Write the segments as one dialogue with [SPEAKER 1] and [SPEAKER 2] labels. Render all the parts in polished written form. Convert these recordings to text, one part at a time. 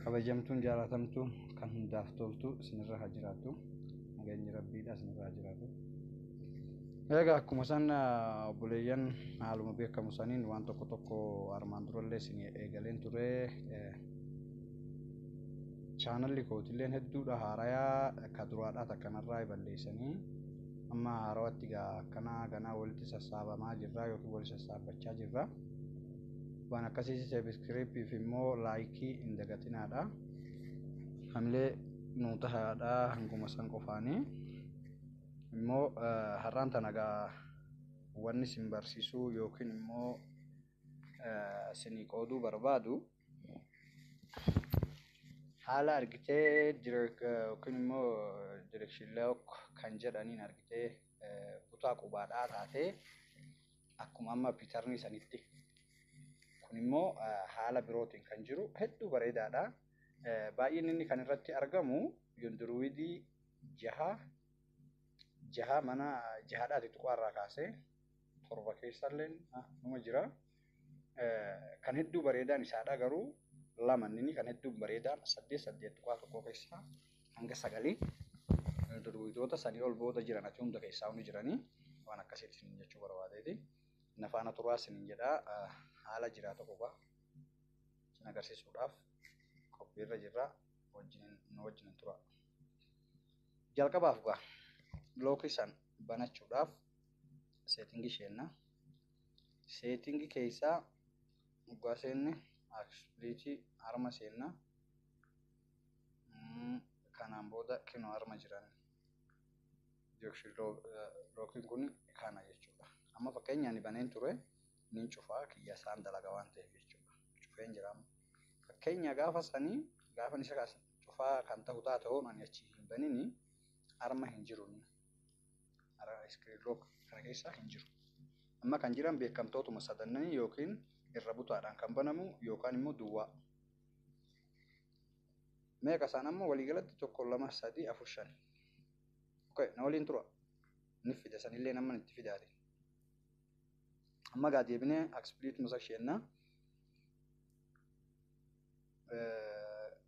[SPEAKER 1] kabajamtuun jaalatamtuun kan hundaaf toltu isinirra haa jiraatu. Nageenyi rabbiidha isinirra haa jiraatu. Egaa akkuma san obboleeyyan haaluma beekamu saniin waan tokko tokko armaan durallee isin eegaleen ture. Chaanalli kootilleen hedduudha haarayaa ka duraadhaa takkanarraa balleessanii amma haarawatti akkanaa ganaa walitti sassaabamaa jirra yookiin walitti sassaabachaa jirra. Waan akkasii sabiskiriippiif immoo laayikii hin dagatinaadha. Hamilee nuu tahaadha hanguma san qofaanii. Immoo har'aan tanagaa wanni isin barsiisuu yookiin immoo isinii qooduu barbaadu haala argitee yookiin immoo direction lock kan jedhaniin argitee kutaa qubaadhaa taatee akkuma amma piitarnii sanitti. Kun immoo haala birootiin kan jiru hedduu bareedaadha. Baay'een inni kan irratti argamu Androidii 6 mana 6 tuqaarraa kaasee 7 keessallee numa jira. Kan hedduu bareedaan isaadha garuu laman inni kan hedduu bareedaan 8 tuqaa tokko keessaa hanga 9 Androidoota sanii ol booda jiran ati hunda keessaa hundi jiranii waan akkasiitti isin jechuu barbaadeeti. Nafaana turaa isin jedha haala jiraata qofaa isin agarsiisuudhaaf qophiirra jirra wajjin tura. Jalqabaaf gaa lookii san banachuudhaaf seetingii isheenna. Seetingii keessaa dhugaa seenne akspliitii harma seenna. Kanaan booda kinoo harma jiran lookiin kun kana jechuudha. Amma fakkeenyaan baneen ture nin cufaa kiyya isaan dalaga waan ta'eef jechuudha. Cufeen jira amma. Fakkeenya gaafa sanii gaafa isa cufaa kan ta'u taate hoon ani achi hin banini harma hin jiru. Screen lock kana keessa hin jiru. Amma kan jiran beekamtootuma sadannanii yookiin irra butaadhaan kan banamu yookaan immoo duwwaa. Meeqa isaan amma waliigalatti 1 2 3 4 5. Okay, na waliin tura. Ni fida sanillee namni itti fidaati. Amma gaa deebinee akspliit musa isheenna.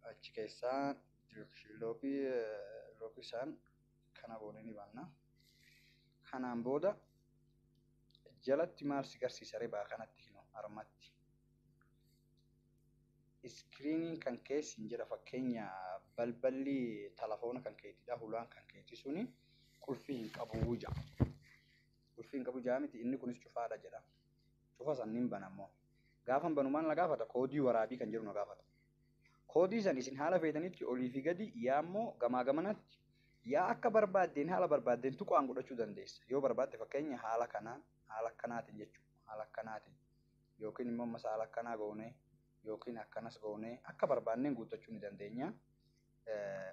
[SPEAKER 1] Achi keessaa lookii isaan kana boonee ni baanna. Kanaan booda jalatti maal si garsiisa ribaa kanatti hinu harmatti. Iskiriiniin kan keessi hin jira fakkeenya balballi telefoona kan keetidha hulaan kan keeti suni qulfii hin qabu jaa. Qulfii hin qabu jaa miti inni kunis cufaadha jedha. Cufa sanniin banammoo. Gaafa banumaan la gaafata koodii waraabii kan jiru na gaafata. Koodii san isin haala feetanitti olii fi gadi yaa immoo gamaa gamanatti yaa akka barbaaddeen haala barbaaddeen tuqaan godhachuu dandeessa. Yoo barbaadde fakkeenya haala akkanaatiin jechuudha. Haala akkanaatiin yookiin immoo masa haala akkanaa goonee yookiin akkanas goonee akka barbaanneen guuttachuu ni dandeenya.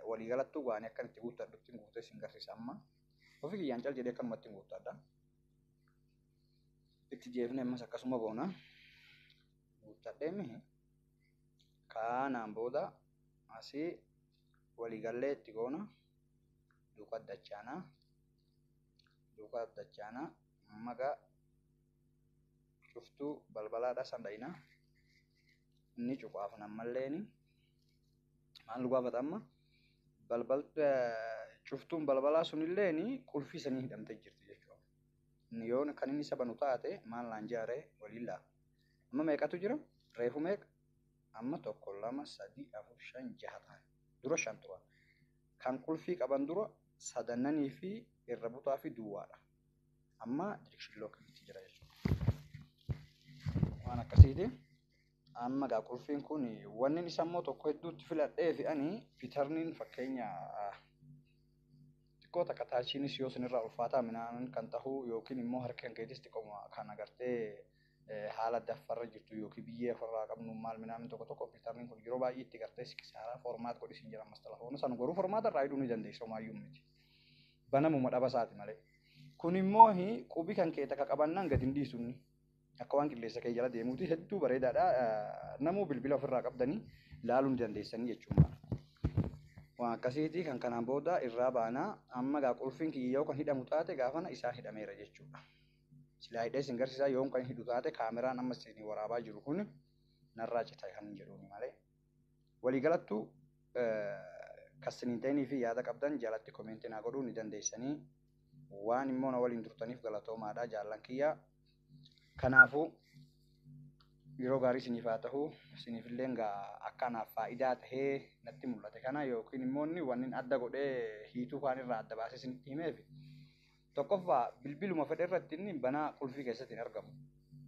[SPEAKER 1] Waliigalattuu waan akkan itti guuttadhutti guutee isin garsiisa amma. Ofii kiyyaan cal jedhee akkanumatti guuttadha. Itti jeefnee ammas akkasuma boona. Guuttadhee mihi. Kanaan booda asii waliigallee itti goona. Duuka addachaanaa magaa cuftuu balbalaadha sandayina. Inni cufaaf nammalleeni maal gaafata amma cuftuun balbalaa sunilleeni qulfii sanii hidhamtee jirti jechuudha. Inni yoo kan inni isa banu taate maal naan jaaree waliin laa. Amma meeqatu jira? Reefu meeqa? Amma 1 2 3 4 5 6 ta'a. Dura 5 tura. Kan qulfii qaban dura sadannanii fi irra butaa fi duwwaadha. Amma direction lock itti jira jechuudha. Waan akkasiiti. Amma gaa qulfiin kun wanni isa immoo tokko hedduutti filadhee fi ani piitarniin fakkeenya xiqqoo takka taachiinis yoo sinirraa ulfaataa minaan kan tahu yookiin immoo harka kan keetis xiqqoo kan agartee haala daffarra jirtu yookiin biyyee ofirraa qabnu maal minaan tokko piitarniin kun yeroo baay'ee itti gartee sikisaara formaat godhisin jira ammas telefoona san garuu formaata irraa hidhuu ni dandeessa maayyuu miti. Banamuma dhaba isaati malee. Kun immoo qubii kan kee takka qabannaan gadi hin dhiisunni. Akka waan qilleensa kee jala deemuuti hedduu bareedaadha. Namuu bilbila ofirraa qabdanii ilaaluu ni dandeessanii jechuudha. waan akkasiiti kan kanaan booda irraa baanaa amma gaa qulfiin kiyyoo kan hidhamu taate gaafana isaa hidhameera jechuudha. Silaa hidhee isin garsiisaa yoom kan hidhu taate kaameraan amma isin waraabaa jiru kun narraa cita kan jedhuuni malee. Waliigalattu kasiniinteenii fi yaada qabdan jalatti komentii naa godhuu ni dandeessanii. Waan immoo na waliin turtaniif galatoomaadha jaallan kiyya. Kanaafuu yeroo gaarii isiniif haa ta'u isiniifillee akkanaaf faayidaa tahee natti mul'ate kana yookiin immoo inni wanni adda godhee hiituu kaan irraa adda baasee isinitti himeef tokkoffaa bilbiluma fedhe irratti inni banaa qulfii keessatti hin argamu.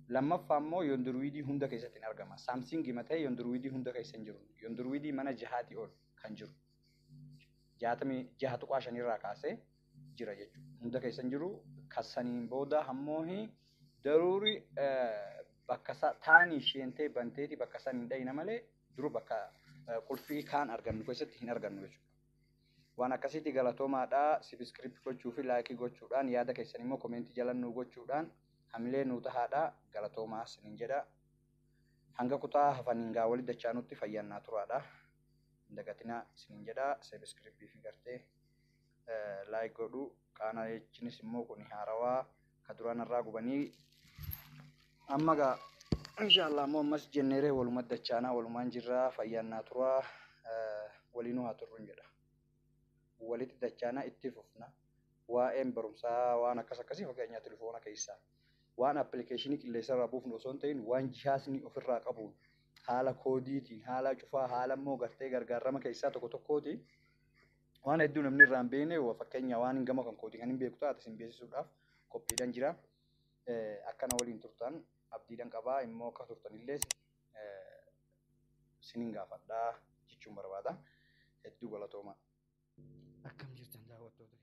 [SPEAKER 1] Lammaffaa immoo yonduruwiidii hunda keessatti hin argama. Saamsingii matee yonduruwiidii hunda keessa hin jiru. Yonduruwiidii mana jahaatii ol kan jiru. 66 irraa kaasee jira jechuudha. Hunda keessa hin jiru. Kasaniin booda hammoohi daruuri bakka taanii isheentee banteeti bakka san hin dhayina malee duru bakka qulfii kaan argannu keessatti hin argannu jechuudha. Waan akkasitti galatoomaadha. Sabiskiriipti gochuu fi laayikii gochuudhaan yaada keessan immoo komentii jalannuu gochuudhaan hamilee nuu tahaadha. Galatoomaa isiniin jedha. Hanga kutaa hafaniin gaa walitti dachaanutti fayyannaa turaadha. Hin dagatinaa isiniin jedha. Sabiskiriiptii fi gartee laayik godhu qaana jechinis immoo kun haarawaa ka duraan irraa gubanii amma gaa inshallah immoo ammas jenneeree walumatti dachaanaa walumaan jirraa fayyannaa turaa waliinuu haa turruun jedha. Walitti dachaanaa itti fufna. Waa'een barumsaa waan akkasii fakkeenyaa telefoona keessaa waan appilikeeshinii qilleensa irraa buufnu osoo hin ta'in waan jihaasni ofirraa qabuun haala koodiitiin haala cufaa haala immoo gartee gargaarama keessaa tokkooti waan hedduu namni irraa hin beekne fakkeenya waan gama kan koodii kan hin beeku taate isin beeksisuudhaaf qophiidhaan jira. Akkana waliin turtan abdiidhaan qabaa immoo akka turtanillee isiniin gaafadhaa jechuun barbaada. Hedduu galatoomaa. Akkam jirtan daawwattoota.